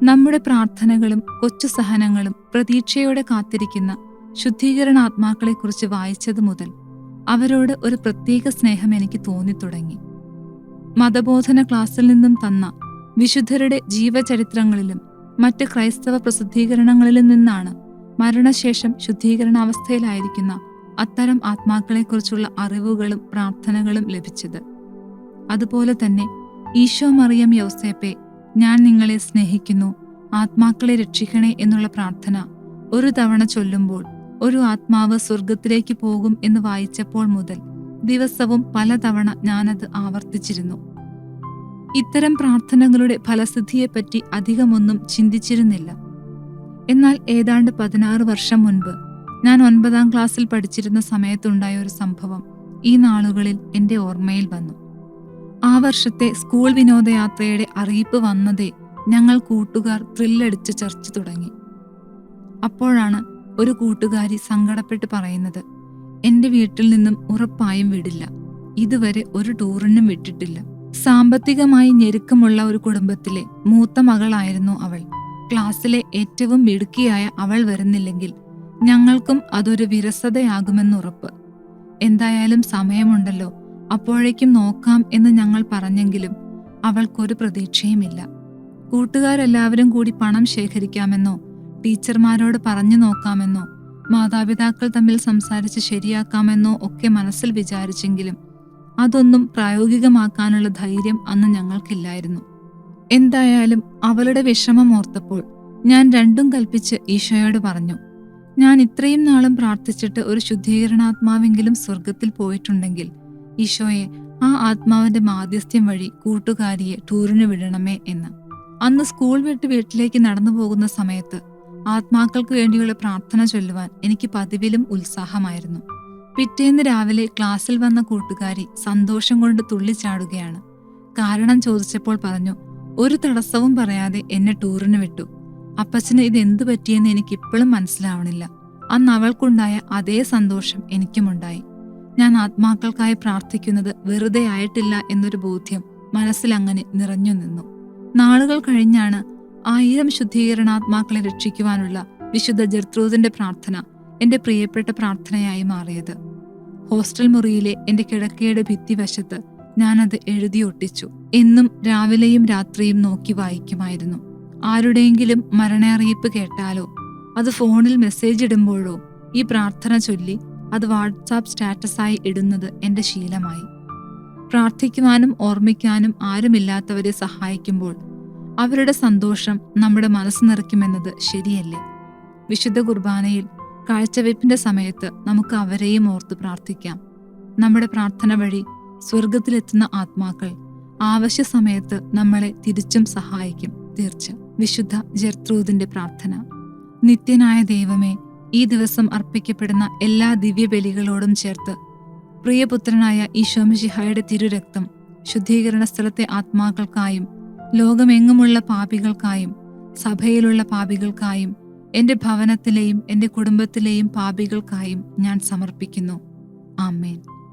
നമ്മുടെ പ്രാർത്ഥനകളും കൊച്ചു സഹനങ്ങളും പ്രതീക്ഷയോടെ കാത്തിരിക്കുന്ന ശുദ്ധീകരണാത്മാക്കളെക്കുറിച്ച് വായിച്ചതു മുതൽ അവരോട് ഒരു പ്രത്യേക സ്നേഹം എനിക്ക് തോന്നിത്തുടങ്ങി. മതബോധന ക്ലാസ്സിൽ നിന്നും തന്ന വിശുദ്ധരുടെ ജീവചരിത്രങ്ങളിലും മറ്റ് ക്രൈസ്തവ പ്രസിദ്ധീകരണങ്ങളിലും നിന്നാണ് മരണശേഷം ശുദ്ധീകരണാവസ്ഥയിലായിരിക്കുന്ന അത്തരം ആത്മാക്കളെക്കുറിച്ചുള്ള അറിവുകളും പ്രാർത്ഥനകളും ലഭിച്ചത്. അതുപോലെ തന്നെ ഈശോ മറിയം യൗസേപ്പെ, ഞാൻ നിങ്ങളെ സ്നേഹിക്കുന്നു, ആത്മാക്കളെ രക്ഷിക്കണേ എന്നുള്ള പ്രാർത്ഥന ഒരു തവണ ചൊല്ലുമ്പോൾ ഒരു ആത്മാവ് സ്വർഗത്തിലേക്ക് പോകും എന്ന് വായിച്ചപ്പോൾ മുതൽ ദിവസവും പലതവണ ഞാനത് ആവർത്തിച്ചിരുന്നു. ഇത്തരം പ്രാർത്ഥനകളുടെ ഫലസിദ്ധിയെപ്പറ്റി അധികമൊന്നും ചിന്തിച്ചിരുന്നില്ല. എന്നാൽ ഏതാണ്ട് 16 വർഷം മുൻപ് ഞാൻ 9ാം ക്ലാസ്സിൽ പഠിച്ചിരുന്ന സമയത്തുണ്ടായ ഒരു സംഭവം ഈ നാളുകളിൽ എൻ്റെ ഓർമ്മയിൽ വന്നു. ആ വർഷത്തെ സ്കൂൾ വിനോദയാത്രയുടെ അറിയിപ്പ് വന്നതേ ഞങ്ങൾ കൂട്ടുകാർ ത്രില്ലടിച്ച് ചർച്ച തുടങ്ങി. അപ്പോഴാണ് ഒരു കൂട്ടുകാരി സങ്കടപ്പെട്ട് പറയുന്നത്, എൻ്റെ വീട്ടിൽ നിന്നും ഉറപ്പായും വിടില്ല, ഇതുവരെ ഒരു ടൂറിനും വിട്ടിട്ടില്ല. സാമ്പത്തികമായി ഞെരുക്കമുള്ള ഒരു കുടുംബത്തിലെ മൂത്ത മകളായിരുന്നു അവൾ. ക്ലാസ്സിലെ ഏറ്റവും മിടുക്കിയായ അവൾ വരുന്നില്ലെങ്കിൽ ഞങ്ങൾക്കും അതൊരു വിരസതയാകുമെന്നുറപ്പ്. എന്തായാലും സമയമുണ്ടല്ലോ, അപ്പോഴേക്കും നോക്കാം എന്ന് ഞങ്ങൾ പറഞ്ഞെങ്കിലും അവൾക്കൊരു പ്രതീക്ഷയുമില്ല. കൂട്ടുകാരെല്ലാവരും കൂടി പണം ശേഖരിക്കാമെന്നോ ടീച്ചർമാരോട് പറഞ്ഞു നോക്കാമെന്നോ മാതാപിതാക്കൾ തമ്മിൽ സംസാരിച്ച് ശരിയാക്കാമെന്നോ ഒക്കെ മനസ്സിൽ വിചാരിച്ചെങ്കിലും അതൊന്നും പ്രായോഗികമാക്കാനുള്ള ധൈര്യം അന്ന് ഞങ്ങൾക്കില്ലായിരുന്നു. എന്തായാലും അവളുടെ വിഷമം ഓർത്തപ്പോൾ ഞാൻ രണ്ടും കൽപ്പിച്ച് ഈശോയോട് പറഞ്ഞു, ഞാൻ ഇത്രയും നാളും പ്രാർത്ഥിച്ചിട്ട് ഒരു ശുദ്ധീകരണാത്മാവെങ്കിലും സ്വർഗത്തിൽ പോയിട്ടുണ്ടെങ്കിൽ ഈശോയെ, ആ ആത്മാവിന്റെ മാധ്യസ്ഥ്യം വഴി കൂട്ടുകാരിയെ ടൂറിന് വിടണമേ എന്ന്. അന്ന് സ്കൂൾ വിട്ട് വീട്ടിലേക്ക് നടന്നു പോകുന്ന സമയത്ത് ആത്മാക്കൾക്ക് വേണ്ടിയുള്ള പ്രാർത്ഥന ചൊല്ലുവാൻ എനിക്ക് പതിവിലും ഉത്സാഹമായിരുന്നു. പിറ്റേന്ന് രാവിലെ ക്ലാസ്സിൽ വന്ന കൂട്ടുകാരി സന്തോഷം കൊണ്ട് തുള്ളിച്ചാടുകയാണ്. കാരണം ചോദിച്ചപ്പോൾ പറഞ്ഞു, ഒരു തടസ്സവും പറയാതെ എന്നെ ടൂറിന് വിട്ടു. അപ്പച്ചന് ഇതെന്തു പറ്റിയെന്ന് എനിക്കിപ്പോഴും മനസ്സിലാവണില്ല. അന്ന് അവൾക്കുണ്ടായ അതേ സന്തോഷം എനിക്കുമുണ്ടായി. ഞാൻ ആത്മാക്കൾക്കായി പ്രാർത്ഥിക്കുന്നത് വെറുതെ ആയിട്ടില്ല എന്നൊരു ബോധ്യം മനസ്സിലങ്ങനെ നിറഞ്ഞു നിന്നു. നാളുകൾ കഴിഞ്ഞാണ് 1000 ശുദ്ധീകരണാത്മാക്കളെ രക്ഷിക്കുവാനുള്ള വിശുദ്ധ ജർത്രൂദിന്റെ പ്രാർത്ഥന എന്റെ പ്രിയപ്പെട്ട പ്രാർത്ഥനയായി മാറിയത്. ഹോസ്റ്റൽ മുറിയിലെ എന്റെ കിടക്കയുടെ ഭിത്തിവശത്ത് ഞാനത് എഴുതിയൊട്ടിച്ചു. എന്നും രാവിലെയും രാത്രിയും നോക്കി വായിക്കുമായിരുന്നു. ആരുടെയെങ്കിലും മരണയറിയിപ്പ് കേട്ടാലോ അത് ഫോണിൽ മെസ്സേജ് ഇടുമ്പോഴോ ഈ പ്രാർത്ഥന ചൊല്ലി അത് വാട്സാപ്പ് സ്റ്റാറ്റസായി ഇടുന്നത് എന്റെ ശീലമായി. പ്രാർത്ഥിക്കുവാനും ഓർമ്മിക്കാനും ആരുമില്ലാത്തവരെ സഹായിക്കുമ്പോൾ അവരുടെ സന്തോഷം നമ്മുടെ മനസ്സ് നിറയ്ക്കുമെന്നത് ശരിയല്ലേ? വിശുദ്ധ കുർബാനയിൽ കാഴ്ചവെപ്പിന്റെ സമയത്ത് നമുക്ക് അവരെയും ഓർത്ത് പ്രാർത്ഥിക്കാം. നമ്മുടെ പ്രാർത്ഥന വഴി സ്വർഗത്തിലെത്തുന്ന ആത്മാക്കൾ ആവശ്യ സമയത്ത് നമ്മളെ തിരിച്ചും സഹായിക്കും. തീർച്ച. വിശുദ്ധ ജർത്രൂദിന്റെ പ്രാർത്ഥന. നിത്യനായ ദൈവമേ, ഈ ദിവസം അർപ്പിക്കപ്പെടുന്ന എല്ലാ ദിവ്യബലികളോടും ചേർത്ത് പ്രിയപുത്രനായ ഈശോമിശിഹായുടെ തിരുരക്തം ശുദ്ധീകരണ സ്ഥലത്തെ ആത്മാക്കൾക്കായും ലോകമെങ്ങുമുള്ള പാപികൾക്കായും സഭയിലുള്ള പാപികൾക്കായും എന്റെ ഭവനത്തിലെയും എന്റെ കുടുംബത്തിലെയും പാപികൾക്കായും ഞാൻ സമർപ്പിക്കുന്നു. ആമേൻ.